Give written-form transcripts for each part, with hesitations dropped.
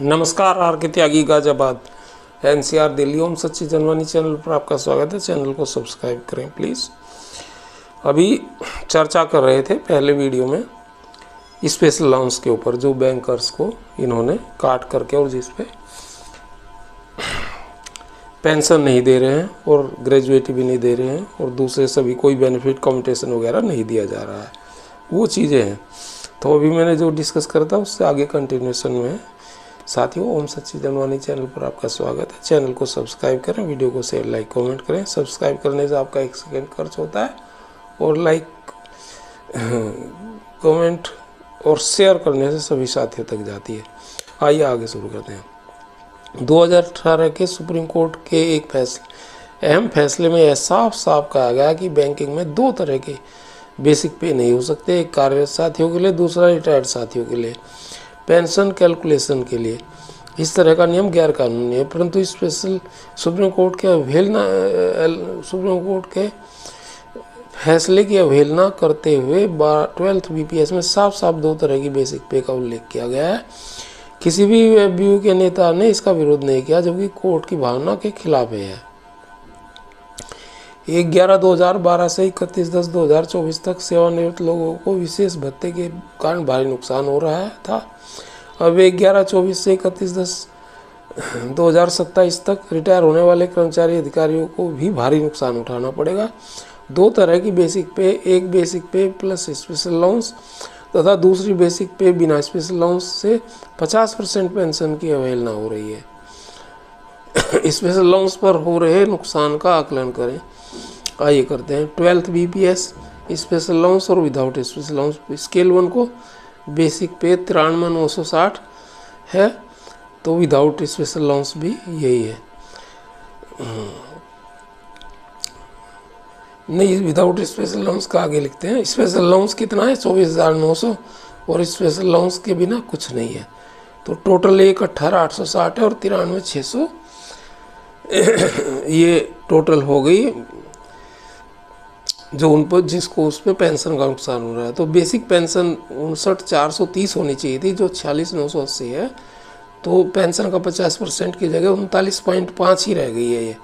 नमस्कार, आर के त्यागी गाजियाबाद एनसीआर दिल्ली ओम सच्ची जनवानी चैनल पर आपका स्वागत है। चैनल को सब्सक्राइब करें प्लीज़। अभी चर्चा कर रहे थे पहले वीडियो में स्पेशल अलाउंस के ऊपर, जो बैंकर्स को इन्होंने काट करके और जिस पे पेंशन नहीं दे रहे हैं और ग्रेजुएटी भी नहीं दे रहे हैं और दूसरे सभी कोई बेनिफिट कम्यूटेशन वगैरह नहीं दिया जा रहा है, वो चीज़ें हैं। तो अभी मैंने जो डिस्कस करा था उससे आगे कंटिन्यूएशन में है। साथियों, ओम सच्ची जनवानी चैनल पर आपका स्वागत है। चैनल को सब्सक्राइब करें, वीडियो को शेयर लाइक कमेंट करें। सब्सक्राइब करने से आपका 1 सेकेंड खर्च होता है और लाइक कमेंट और शेयर करने से सभी साथियों तक जाती है। आइए आगे शुरू करते हैं। 2018 के सुप्रीम कोर्ट के एक अहम फैसले में यह साफ साफ कहा गया कि बैंकिंग में 2 तरह के बेसिक पे नहीं हो सकते, एक कार्यरत साथियों के लिए, दूसरा रिटायर्ड साथियों के लिए पेंशन कैलकुलेशन के लिए। इस तरह का नियम गैर कानूनी है, परंतु सुप्रीम कोर्ट के फैसले की अवहेलना करते हुए 12th BPS में साफ साफ 2 तरह की बेसिक पे का उल्लेख किया गया है। किसी भी व्यू के नेता ने इसका विरोध नहीं किया, जबकि कोर्ट की भावना के खिलाफ है। 1/11/2012 से 31/10/2024 तक सेवानिवृत्त लोगों को विशेष भत्ते के कारण भारी नुकसान हो रहा था। अब 1/11/24 से 31/10/2027 तक रिटायर होने वाले कर्मचारी अधिकारियों को भी भारी नुकसान उठाना पड़ेगा। 2 तरह की बेसिक पे, एक बेसिक पे प्लस स्पेशल अलाउंस तथा दूसरी बेसिक पे बिना स्पेशल अलाउंस से 50% पेंशन की अवहेलना हो रही है। स्पेशल अलाउंस पर हो रहे नुकसान का आकलन करें। आइए करते हैं। 12th BPS स्पेशल अलाउंस और विदाउट स्पेशल अलाउंस स्केल 1 को बेसिक पे 93,960 है, तो विदाउट स्पेशल अलाउंस भी यही है। नहीं, विदाउट स्पेशल अलाउंस का आगे लिखते हैं। स्पेशल अलाउंस कितना है? 24,900 और स्पेशल अलाउंस के बिना कुछ नहीं है। तो टोटल 18,860 है और 93,600 ये टोटल हो गई, जो उन पर जिसको उस पर पेंशन का नुकसान हो रहा है। तो बेसिक पेंशन 59,430 होनी चाहिए थी, जो 46,980 है। तो पेंशन का 50% की जगह 39.5 ही रह गई है ये।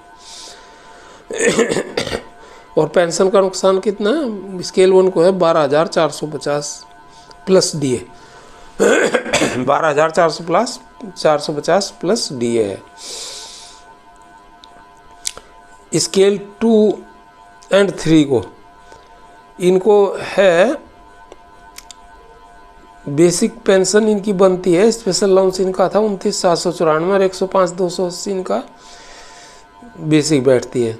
और पेंशन का नुकसान कितना है? स्केल 1 को है 12,450 प्लस DA 12,450 प्लस DA है। स्केल 2 और 3 को इनको है बेसिक पेंशन इनकी बनती है, स्पेशल अलाउंस इनका था 29,794 और 105,280 इनका बेसिक बैठती है।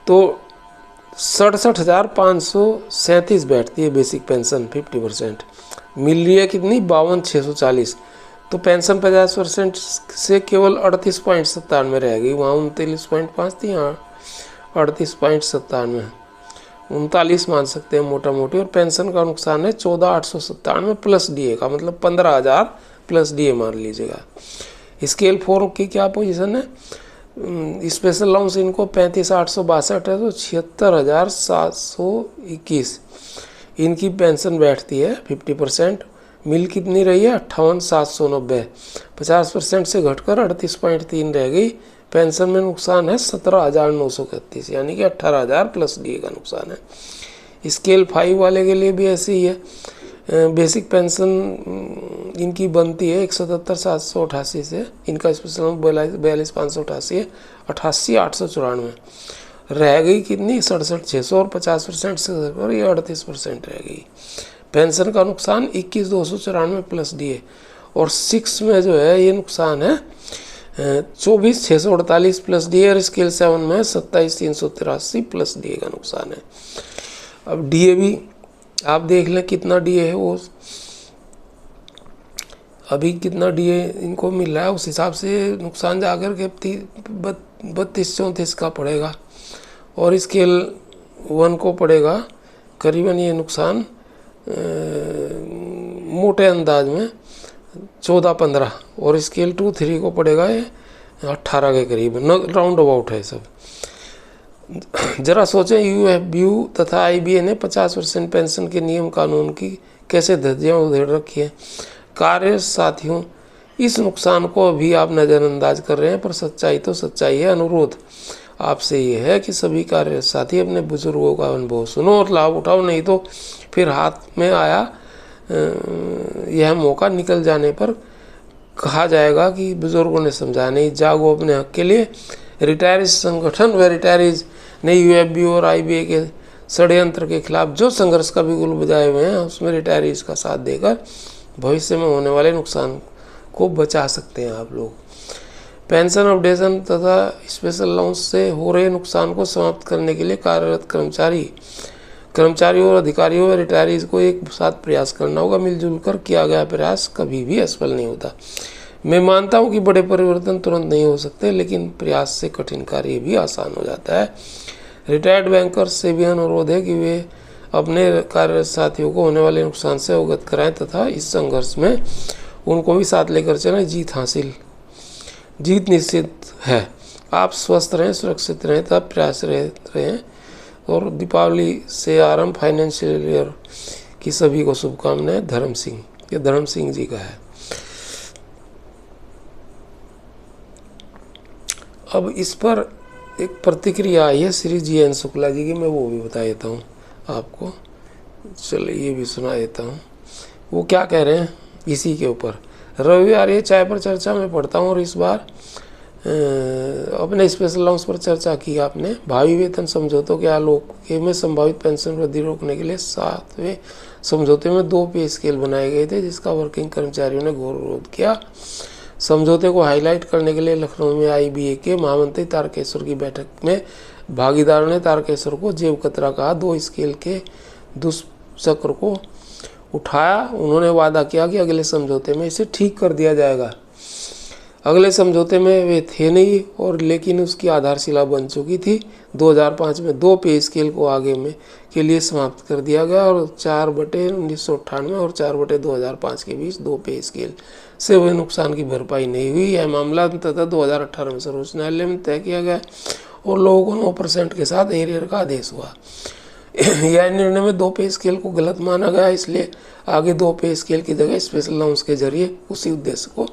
तो 67,537 बैठती है बेसिक पेंशन। 50% मिल रही है कितनी? 52,640। तो पेंशन 50% से केवल 38.97 रह गई। वहाँ 39.5 थी, यहाँ 38.97, 39 मान सकते हैं मोटा मोटी। और पेंशन का नुकसान है 14,897 प्लस DA का, मतलब 15,000 प्लस DA मान लीजिएगा। स्केल 4 की क्या पोजीशन है? स्पेशल अलाउंस इनको 35,862 है, तो 76,721 इनकी पेंशन बैठती है। 50% मिल कितनी रही है? 58,790। 50% से घटकर 38.3 रह गई। पेंशन में नुकसान है 17,931, यानी कि 18,000 प्लस DA का नुकसान है। स्केल 5 वाले के लिए भी ऐसे ही है। बेसिक पेंशन इनकी बनती है 177,788 से, इनका स्पेशल 42,588 है, 88,894 रह गई कितनी? 67,600 और 50% से और ये 38% रह गई। पेंशन का नुकसान 21,294 प्लस DA। और 6 में जो है ये नुकसान है 24,648 प्लस DA और स्केल 7 में 27,383 प्लस DA का नुकसान है। अब DA भी आप देख लें कितना DA है, वो अभी कितना DA इनको मिल रहा है, उस हिसाब से नुकसान जाकर के 32-34 का पड़ेगा। और स्केल 1 को पड़ेगा करीबन ये नुकसान मोटे अंदाज में 14-15, और स्केल 2-3 को पड़ेगा ये 18 के करीब, राउंड अबाउट है सब। जरा सोचें, UFBU तथा IBA ने 50% पेंशन के नियम कानून की कैसे धज्जियां उधेड़ रखी है। कार्य साथियों इस नुकसान को अभी आप नज़रअंदाज कर रहे हैं, पर सच्चाई तो सच्चाई है। अनुरोध आपसे ये है कि सभी कार्य साथी अपने बुजुर्गों का अनुभव सुनो और लाभ उठाओ, नहीं तो फिर हाथ में आया यह मौका निकल जाने पर कहा जाएगा कि बुजुर्गों ने समझाया नहीं। जागो अपने हक के लिए। रिटायरीज संगठन व रिटायरीज ने यूएफबी और आईबीए के षड्यंत्र के खिलाफ जो संघर्ष का बिगुल बजाए हुए हैं, उसमें रिटायरीज का साथ देकर भविष्य में होने वाले नुकसान को बचा सकते हैं आप लोग। पेंशन अपडेशन तथा स्पेशल अलाउंस से हो रहे नुकसान को समाप्त करने के लिए कार्यरत कर्मचारियों और अधिकारियों व रिटायरीज को एक साथ प्रयास करना होगा। मिलजुल कर किया गया प्रयास कभी भी असफल नहीं होता। मैं मानता हूं कि बड़े परिवर्तन तुरंत नहीं हो सकते, लेकिन प्रयास से कठिन कार्य भी आसान हो जाता है। रिटायर्ड बैंकर्स से भी अनुरोध है कि वे अपने कार्यरत साथियों को होने वाले नुकसान से अवगत कराएं तथा इस संघर्ष में उनको भी साथ लेकर चलें। जीत निश्चित है। आप स्वस्थ रहें, सुरक्षित रहें, तब प्रयासरत रहें। और दीपावली से आरंभ फाइनेंशियल ईयर की सभी को शुभकामनाएं। धर्म सिंह, ये धर्म सिंह जी का है। अब इस पर एक प्रतिक्रिया आई है श्री GN शुक्ला जी की, मैं वो भी बता देता हूँ आपको। चलिए ये भी सुना देता हूँ। वो क्या कह रहे हैं इसी के ऊपर। रविवार ये चाय पर चर्चा में पढ़ता हूँ और इस बार अपने स्पेशल अलाउंस पर चर्चा की आपने। भावी वेतन समझौतों के आलोक में संभावित पेंशन वृद्धि रोकने के लिए 7वें समझौते में 2 पे स्केल बनाए गए थे, जिसका वर्किंग कर्मचारियों ने घोर विरोध किया। समझौते को हाईलाइट करने के लिए लखनऊ में आईबीए के महामंत्री तारकेश्वर की बैठक में भागीदारों ने तारकेश्वर को जेब कतरा कहा। 2 स्केल के दुष्चक्र को उठाया। उन्होंने वादा किया कि अगले समझौते में इसे ठीक कर दिया जाएगा। अगले समझौते में वे थे नहीं, और लेकिन उसकी आधारशिला बन चुकी थी। 2005 में 2 पे स्केल को आगे में के लिए समाप्त कर दिया गया और 4/1998 और 4/2005 के बीच 2 पे स्केल से हुए नुकसान की भरपाई नहीं हुई। यह मामला तथा 2018 में सर्वोच्च न्यायालय में तय किया गया और लोगों को 9% के साथ एरियर का आदेश हुआ। यह निर्णय में 2 पे स्केल को गलत माना गया, इसलिए आगे 2 पे स्केल की जगह स्पेशल अलाउंस के जरिए उसी उद्देश्य को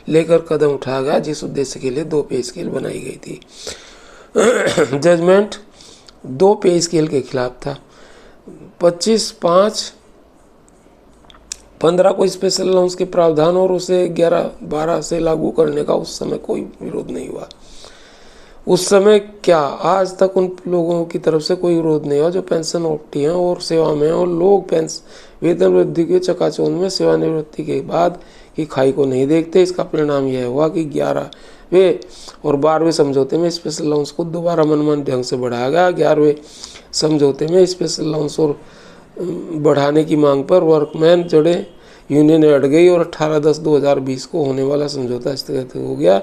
लेकर कदम उठाया गया जिस उद्देश्य के लिए 2 पे स्केल बनाई गई थी। जजमेंट 2 पे स्केल के खिलाफ था। 25/5/15 को स्पेशल अलाउंस के प्रावधान और उसे 11/12 से लागू करने का उस समय कोई विरोध नहीं हुआ। उस समय क्या आज तक उन लोगों की तरफ से कोई विरोध नहीं हुआ जो पेंशन ओटी हैं और सेवा में हैं, और लोग वेतन वृद्धि के चकाचौंध में सेवानिवृत्ति के बाद की खाई को नहीं देखते। इसका परिणाम यह हुआ कि 11वें और 12वें समझौते में स्पेशल अलाउंस को दोबारा मनमानी ढंग से बढ़ाया गया। 11वें समझौते में स्पेशल अलाउंस और बढ़ाने की मांग पर वर्कमैन जड़े यूनियन अड़ गई और 18/10/2020 को होने वाला समझौता स्थगित हो गया।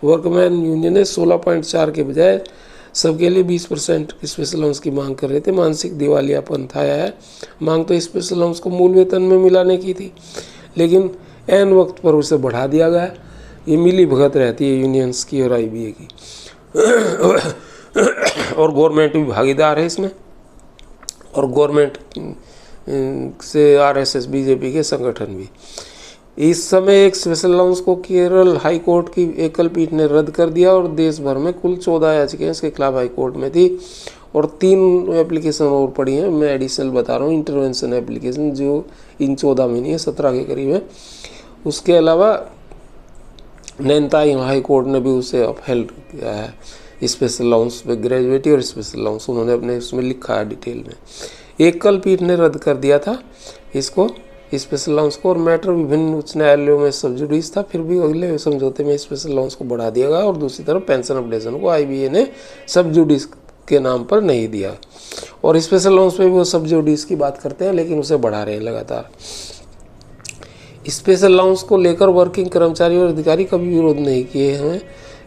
वर्कमैन यूनियन ने 16.4 के बजाय सबके लिए 20% स्पेशल अलाउंस की मांग कर रहे थे। मानसिक दिवालियापन था है। मांग तो स्पेशल अलाउंस को मूल वेतन में मिलाने की थी, लेकिन ऐन वक्त पर उसे बढ़ा दिया गया। ये मिली भगत रहती है यूनियंस की और आईबीए की, और गवर्नमेंट भी भागीदार है इसमें, और गवर्नमेंट से आरएसएस बीजेपी के संगठन भी। इस समय एक स्पेशल अलाउंस को केरल हाई कोर्ट की एकल पीठ ने रद्द कर दिया और देश भर में कुल 14 याचिकाएं इसके खिलाफ हाई कोर्ट में थी और 3 एप्लीकेशन और पड़ी हैं। मैं एडिशनल बता रहा हूँ, इंटरवेंशन एप्लीकेशन, जो इन 14 में नहीं है, 17 के करीब है। उसके अलावा नैनीताल हाई कोर्ट ने भी उसे अपहेल्ड किया है। स्पेशल अलाउंस में ग्रेजुएटी और स्पेशल अलाउंस उन्होंने अपने उसमें लिखा है डिटेल में। एकल पीठ ने रद्द कर दिया था इसको, स्पेशल अलाउंस को, और मैटर विभिन्न उच्च न्यायालयों में सब जुडिस था। फिर भी अगले समझौते में स्पेशल अलाउंस को बढ़ा दिया गया और दूसरी तरफ पेंशन अपडेशन को आईबीए ने सब जुडिस के नाम पर नहीं दिया, और स्पेशल अलाउंस पे भी वो सब जुडिस की बात करते हैं, लेकिन उसे बढ़ा रहे हैं लगातार। स्पेशल अलाउंस को लेकर वर्किंग कर्मचारी और अधिकारी कभी विरोध नहीं किए हैं।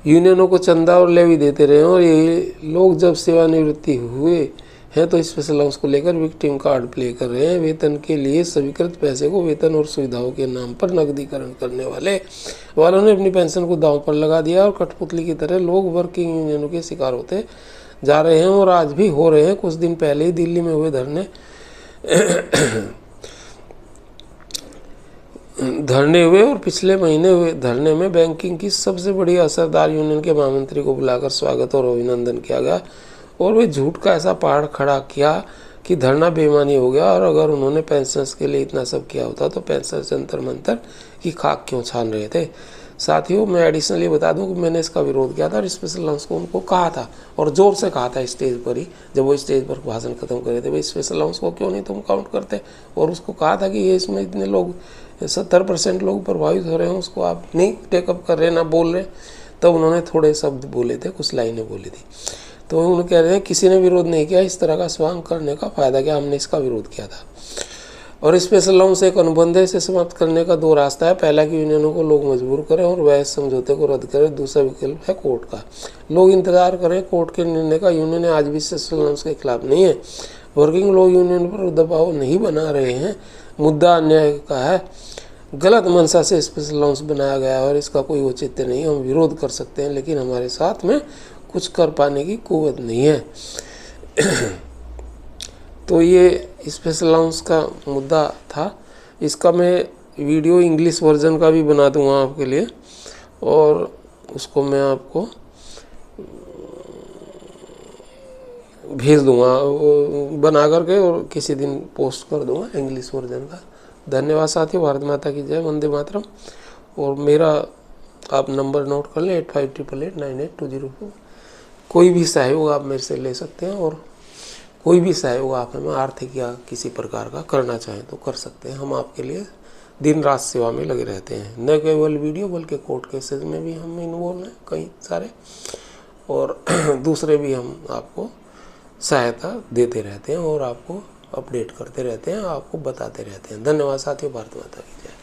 यूनियनों को चंदा और लेवी देते रहे हैं, और ये लोग जब सेवानिवृत्ति हुए हैं तो स्पेशल अलाउंस को लेकर विक्टिम कार्ड प्ले कर रहे हैं। वेतन के लिए स्वीकृत पैसे को वेतन और सुविधाओं के नाम पर नकदीकरण करने वालों ने अपनी पेंशन को दांव पर लगा दिया, और कठपुतली की तरह लोग वर्किंग यूनियनों के शिकार होते जा रहे हैं और आज भी हो रहे हैं। कुछ दिन पहले ही दिल्ली में हुए धरने धरने हुए और पिछले महीने हुए धरने में बैंकिंग की सबसे बड़ी असरदार यूनियन के महामंत्री को बुलाकर स्वागत और अभिनंदन किया गया और वे झूठ का ऐसा पहाड़ खड़ा किया कि धरना बेईमानी हो गया। और अगर उन्होंने पेंशनर्स के लिए इतना सब किया होता तो पेंशनर्स जंतर मंतर की खाक क्यों छान रहे थे। साथियों, मैं एडिशनली बता दूं कि मैंने इसका विरोध किया था और स्पेशल अलाउंस को उनको कहा था और ज़ोर से कहा था स्टेज पर ही, जब वो स्टेज पर भाषण खत्म कर रहे थे, भाई स्पेशल अलाउंस को क्यों नहीं तुम काउंट करते। और उसको कहा था कि ये इसमें इतने लोग 70% लोग प्रभावित हो रहे हैं, उसको आप नहीं टेकअप कर रहे, ना बोल रहे। तब उन्होंने थोड़े शब्द बोले थे, कुछ लाइनें बोली थी। तो उन्होंने कह रहे हैं किसी ने विरोध नहीं किया, इस तरह का स्वांग करने का फ़ायदा क्या, हमने इसका विरोध किया था। और स्पेशल अलाउंस एक अनुबंध है, इसे समाप्त करने का दो रास्ता है। पहला कि यूनियनों को लोग मजबूर करें और वह इस समझौते को रद्द करें। दूसरा विकल्प है कोर्ट का, लोग इंतजार करें कोर्ट के निर्णय का। यूनियन आज भी स्पेशल अलाउंस के खिलाफ नहीं है, वर्किंग लोग यूनियन पर दबाव नहीं बना रहे हैं। मुद्दा अन्याय का है, गलत मंशा से स्पेशल अलाउंस बनाया गया है और इसका कोई औचित्य नहीं। हम विरोध कर सकते हैं लेकिन हमारे साथ में कुछ कर पाने की कुव्वत नहीं है। तो ये स्पेशल अलाउंस का मुद्दा था। इसका मैं वीडियो इंग्लिश वर्जन का भी बना दूंगा आपके लिए और उसको मैं आपको भेज दूंगा बना करके और किसी दिन पोस्ट कर दूंगा इंग्लिश वर्जन का। धन्यवाद साथियों। भारत माता की जय, वंदे मातरम। और मेरा आप नंबर नोट कर लें 8588898204। कोई भी सहयोग आप मेरे से ले सकते हैं और कोई भी सहयोग आप हमें आर्थिक या किसी प्रकार का करना चाहें तो कर सकते हैं। हम आपके लिए दिन रात सेवा में लगे रहते हैं, न केवल वीडियो बल्कि कोर्ट केसेस में भी हम इन्वॉल्व हैं कई सारे, और दूसरे भी हम आपको सहायता देते रहते हैं और आपको अपडेट करते रहते हैं, आपको बताते रहते हैं। धन्यवाद साथियों। भारत माता की जय।